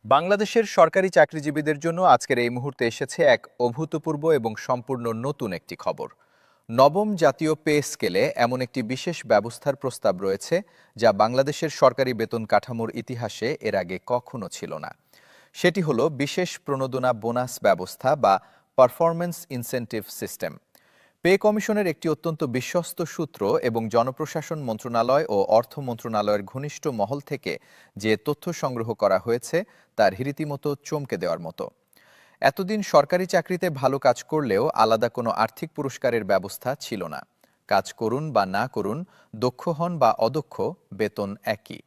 বাংলাদেশের সরকারি চাকরিজীবীদের জন্য আজকের এই মুহূর্তে এসেছে এক অভূতপূর্ব এবং সম্পূর্ণ নতুন একটি খবর। নবম জাতীয় পে স্কেলে এমন একটি বিশেষ ব্যবস্থার প্রস্তাব রয়েছে যা বাংলাদেশের সরকারি বেতন কাঠামোর ইতিহাসে এর আগে কখনো ছিল না। সেটি হলো বিশেষ প্রণোদনা বোনাস ব্যবস্থা বা পারফরম্যান্স ইনসেন্টিভ সিস্টেম। পে কমিশনের একটি অত্যন্ত বিশ্বস্ত সূত্র এবং জনপ্রশাসন মন্ত্রণালয় ও অর্থ মন্ত্রণালয়ের ঘনিষ্ঠ মহল থেকে যে তথ্য সংগ্রহ করা হয়েছে তার রীতিমতো চমকে দেওয়ার মতো। এতদিন সরকারি চাকরিতে ভালো কাজ করলেও আলাদা কোনো আর্থিক পুরস্কারের ব্যবস্থা ছিল না। কাজ করুন বা না করুন, দক্ষ হন বা অদক্ষ, বেতন একই।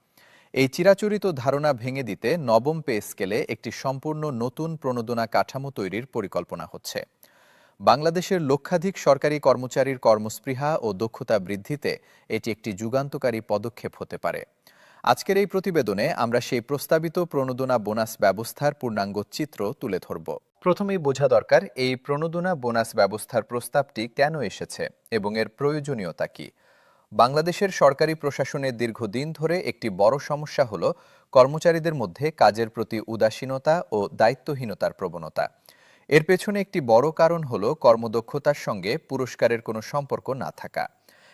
এই চিরাচরিত ধারণা ভেঙে দিতে নবম পে স্কেলে একটি সম্পূর্ণ নতুন প্রণোদনা কাঠামো তৈরির পরিকল্পনা হচ্ছে। বাংলাদেশের লক্ষাধিক সরকারি কর্মচারীর কর্মস্পৃহা ও দক্ষতা বৃদ্ধিতে এটি একটি যুগান্তকারী পদক্ষেপ হতে পারে। আজকের এই প্রতিবেদনে আমরা সেই প্রস্তাবিত প্রণোদনা বোনাস ব্যবস্থার পূর্ণাঙ্গ চিত্র তুলে ধরব। প্রথমেই বোঝা দরকার এই প্রণোদনা বোনাস ব্যবস্থার প্রস্তাবটি কেন এসেছে এবং এর প্রয়োজনীয়তা কি। বাংলাদেশের সরকারি প্রশাসনের দীর্ঘদিন ধরে একটি বড় সমস্যা হল কর্মচারীদের মধ্যে কাজের প্রতি উদাসীনতা ও দায়িত্বহীনতার প্রবণতা। এর পেছনে একটি বড় কারণ হল কর্মদক্ষতার সঙ্গে পুরস্কারের কোনো সম্পর্ক না থাকা।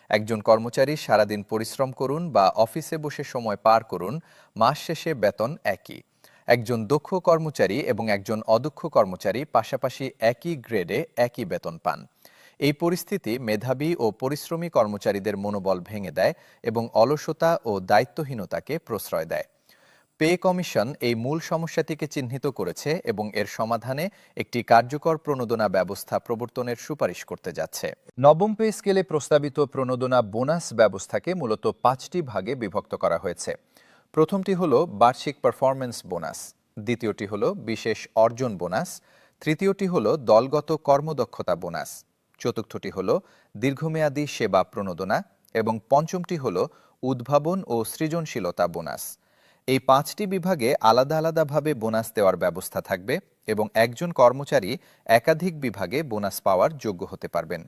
একজন কর্মচারী সারাদিন পরিশ্রম করুন বা অফিসে বসে সময় পার করুন, মাস শেষে বেতন একই। একজন দক্ষ কর্মচারী এবং একজন অদক্ষ কর্মচারী পাশাপাশি একই গ্রেডে একই বেতন পান। এই পরিস্থিতি মেধাবী ও পরিশ্রমী কর্মচারীদের মনোবল ভেঙে দেয় এবং অলসতা ও দায়িত্বহীনতাকে প্রশ্রয় দেয়। পে কমিশন এই মূল সমস্যাটিকে চিহ্নিত করেছে এবং এর সমাধানে একটি কার্যকর প্রণোদনা ব্যবস্থা প্রবর্তনের সুপারিশ করতে যাচ্ছে। নবম পে স্কেলে প্রস্তাবিত প্রণোদনা বোনাস ব্যবস্থাকে মূলত 5টি ভাগে বিভক্ত করা হয়েছে। প্রথমটি হল বার্ষিক পারফরম্যান্স বোনাস, দ্বিতীয়টি হল বিশেষ অর্জন বোনাস, তৃতীয়টি হল দলগত কর্মদক্ষতা বোনাস, চতুর্থটি হল দীর্ঘমেয়াদী সেবা প্রণোদনা এবং পঞ্চমটি হল উদ্ভাবন ও সৃজনশীলতা বোনাস। এই 5টি বিভাগে আলাদা আলাদাভাবে বোনাস দেওয়ার ব্যবস্থা থাকবে এবং একজন কর্মচারী একাধিক বিভাগে বোনাস পাওয়ার যোগ্য হতে পারবেন।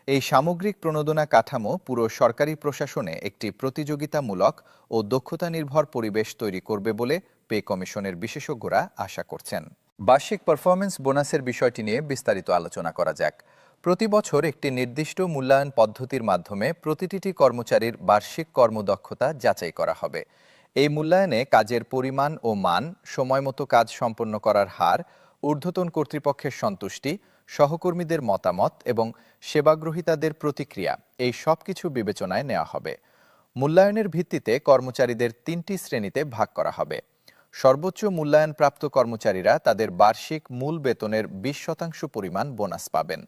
এই সামগ্রিক প্রণোদনা কাঠামো পুরো সরকারি প্রশাসনে একটি প্রতিযোগিতামূলক ও দক্ষতা নির্ভর পরিবেশ তৈরি করবে বলে পে কমিশনের বিশেষজ্ঞরা আশা করছেন। বার্ষিক পারফরম্যান্স বোনাসের বিষয়টি নিয়ে বিস্তারিত আলোচনা করা যাক। প্রতি বছর একটি নির্দিষ্ট মূল্যায়ন পদ্ধতির মাধ্যমে প্রতিটি কর্মচারীর বার্ষিক কর্মদক্ষতা যাচাই করা হবে। এই মূল্যায়নে কাজের পরিমাণ ও মান, সময়মতো কাজ সম্পন্ন করার হার, ঊর্ধ্বতন কর্তৃপক্ষের সন্তুষ্টি, সহকর্মীদের মতামত এবং সেবাগ্রহীতাদের প্রতিক্রিয়া এই সব কিছু বিবেচনায় নেওয়া হবে। মূল্যায়নের ভিত্তিতে কর্মচারীদের 3টি শ্রেণীতে ভাগ করা হবে। সর্বোচ্চ মূল্যায়নপ্রাপ্ত কর্মচারীরা তাদের বার্ষিক মূল বেতনের 20% পরিমাণ বোনাস পাবেন।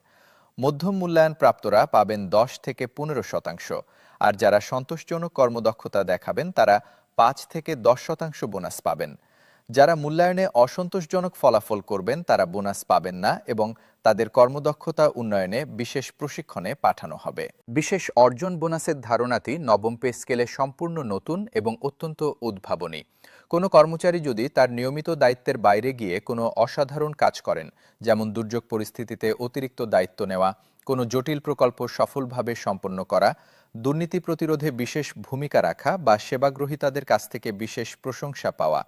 মধ্যম মূল্যায়নপ্রাপ্তরা পাবেন 10 থেকে 15%, আর যারা সন্তোষজনক কর্মদক্ষতা দেখাবেন তারা 5 থেকে 10% বোনাস পাবেন। যারা মূল্যায়নে অসন্তোষজনক ফলাফল করবেন তারা বোনাস পাবেন না এবং তাদের কর্মদক্ষতা উন্নয়নে বিশেষ প্রশিক্ষণে পাঠানো হবে। বিশেষ অর্জন বোনাসের ধারণাটি নবম পে স্কেলে সম্পূর্ণ নতুন এবং অত্যন্ত উদ্ভাবনী। কোনো কর্মচারী যদি তার নিয়মিত দায়িত্বের বাইরে গিয়ে কোনো অসাধারণ কাজ করেন, যেমন দুর্যোগ পরিস্থিতিতে অতিরিক্ত দায়িত্ব নেওয়া, কোনো জটিল প্রকল্প সফলভাবে সম্পন্ন করা, দুর্নীতি প্রতিরোধে বিশেষ ভূমিকা রাখা বা সেবাগ্রহীতাদের কাছ থেকে বিশেষ প্রশংসা পাওয়া,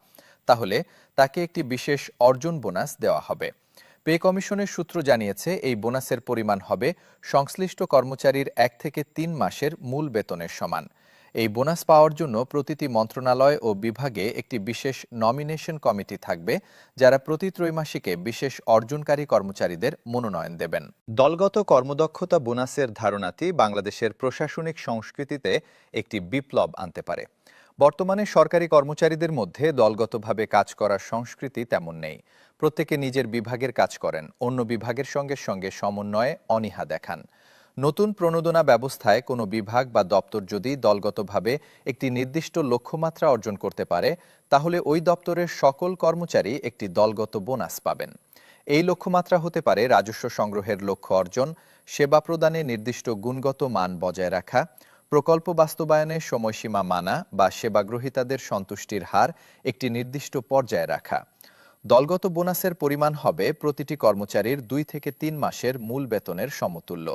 তাহলে তাকে একটি বিশেষ অর্জন বোনাস দেওয়া হবে। পে কমিশনের সূত্র জানিয়েছে এই বোনাসের পরিমাণ হবে সংশ্লিষ্ট কর্মচারীর 1 থেকে 3 মাসের মূল বেতনের সমান। এই বোনাস পাওয়ার জন্য প্রতিটি মন্ত্রণালয় ও বিভাগে একটি বিশেষ নমিনেশন কমিটি থাকবে, যারা প্রতি ত্রৈমাসিকে বিশেষ অর্জনকারী কর্মচারীদের মনোনয়ন দেবেন। দলগত কর্মদক্ষতা বোনাসের ধারণাটি বাংলাদেশের প্রশাসনিক সংস্কৃতিতে একটি বিপ্লব আনতে পারে। বর্তমানে সরকারি কর্মচারীদের মধ্যে দলগতভাবে কাজ করার সংস্কৃতি তেমন নেই। প্রত্যেকে নিজের বিভাগের কাজ করেন, অন্য বিভাগের সঙ্গে সঙ্গে সমন্বয়ে অনীহা দেখান। নতুন প্রণোদনা ব্যবস্থায় কোনো বিভাগ বা দপ্তর যদি দলগতভাবে একটি নির্দিষ্ট লক্ষ্যমাত্রা অর্জন করতে পারে, তাহলে ওই দপ্তরের সকল কর্মচারী একটি দলগত বোনাস পাবেন। এই লক্ষ্যমাত্রা হতে পারে রাজস্ব সংগ্রহের লক্ষ্য অর্জন, সেবা প্রদানে নির্দিষ্ট গুণগত মান বজায় রাখা, প্রকল্প বাস্তবায়নে সময়সীমা মানা বা সেবাগ্রহীতাদের সন্তুষ্টির হার একটি নির্দিষ্ট পর্যায়ে রাখা। দলগত বোনাসের পরিমাণ হবে প্রতিটি কর্মচারীর 2 থেকে 3 মাসের মূল বেতনের সমতুল্য।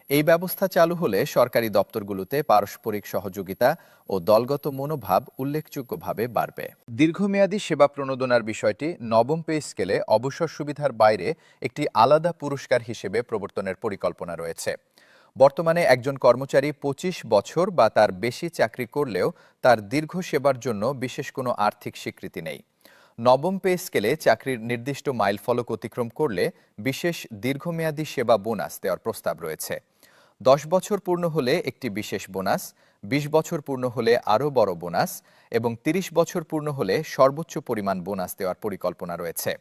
এই ব্যবস্থা চালু হলে সরকারি দপ্তরগুলোতে পারস্পরিক সহযোগিতা ও দলগত মনোভাব উল্লেখযোগ্যভাবে বাড়বে। দীর্ঘমেয়াদী সেবা প্রণোদনার বিষয়টি নবম পে স্কেলে অবসর সুবিধার বাইরে একটি আলাদা পুরস্কার হিসেবে প্রবর্তনের পরিকল্পনা রয়েছে। বর্তমানে একজন কর্মচারী ২৫ বছর বা তার বেশি চাকরি করলেও তার দীর্ঘ সেবার জন্য বিশেষ কোনো আর্থিক স্বীকৃতি নেই। নবম পে স্কেলে চাকরির নির্দিষ্ট মাইলফলক অতিক্রম করলে বিশেষ দীর্ঘমেয়াদী সেবা বোনাস দেওয়ার প্রস্তাব রয়েছে। ১০ বছর পূর্ণ হলে একটি বিশেষ বোনাস, ২০ বছর পূর্ণ হলে আরও বড় বোনাস এবং ৩০ বছর পূর্ণ হলে সর্বোচ্চ পরিমাণ বোনাস দেওয়ার পরিকল্পনা রয়েছে।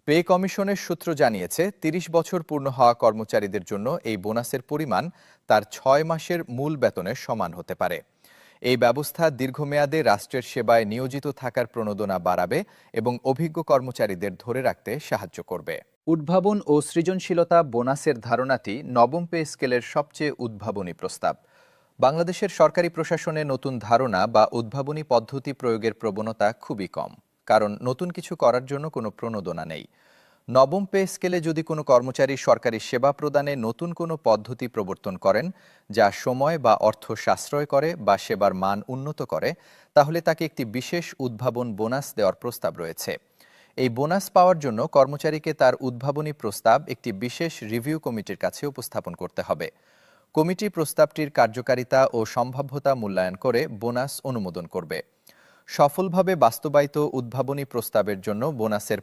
পে কমিশনের সূত্র জানিয়েছে ৩০ বছর পূর্ণ হওয়া কর্মচারীদের জন্য এই বোনাসের পরিমাণ তার ৬ মাসের মূল বেতনের সমান হতে পারে। এই ব্যবস্থা দীর্ঘমেয়াদে রাষ্ট্রের সেবায় নিয়োজিত থাকার প্রণোদনা বাড়াবে এবং অভিজ্ঞ কর্মচারীদের ধরে রাখতে সাহায্য করবে। উদ্ভাবন ও সৃজনশীলতা বোনাসের ধারণাটি নবম পে স্কেলের সবচেয়ে উদ্ভাবনী প্রস্তাব। বাংলাদেশের সরকারি প্রশাসনে নতুন ধারণা বা উদ্ভাবনী পদ্ধতি প্রয়োগের প্রবণতা খুবই কম, কারণ নতুন কিছু করার জন্য কোনো প্রণোদনা নেই। নবম পে স্কেলে যদি কোনো কর্মচারী সরকারি সেবা প্রদানে নতুন কোনো পদ্ধতি প্রবর্তন করেন যা সময় বা অর্থ সাশ্রয় করে বা সেবার মান উন্নত করে, তাহলে তাকে একটি বিশেষ উদ্ভাবন বোনাস দেওয়ার প্রস্তাব রয়েছে। এই বোনাস পাওয়ার জন্য কর্মচারীকে তার উদ্ভাবনী প্রস্তাব একটি বিশেষ রিভিউ কমিটির কাছে উপস্থাপন করতে হবে। কমিটি প্রস্তাবটির কার্যকারিতা ও সম্ভাব্যতা মূল্যায়ন করে বোনাস অনুমোদন করবে। সফলভাবে বাস্তবায়িত উদ্ভাবনী প্রস্তাবের জন্য বোনাসের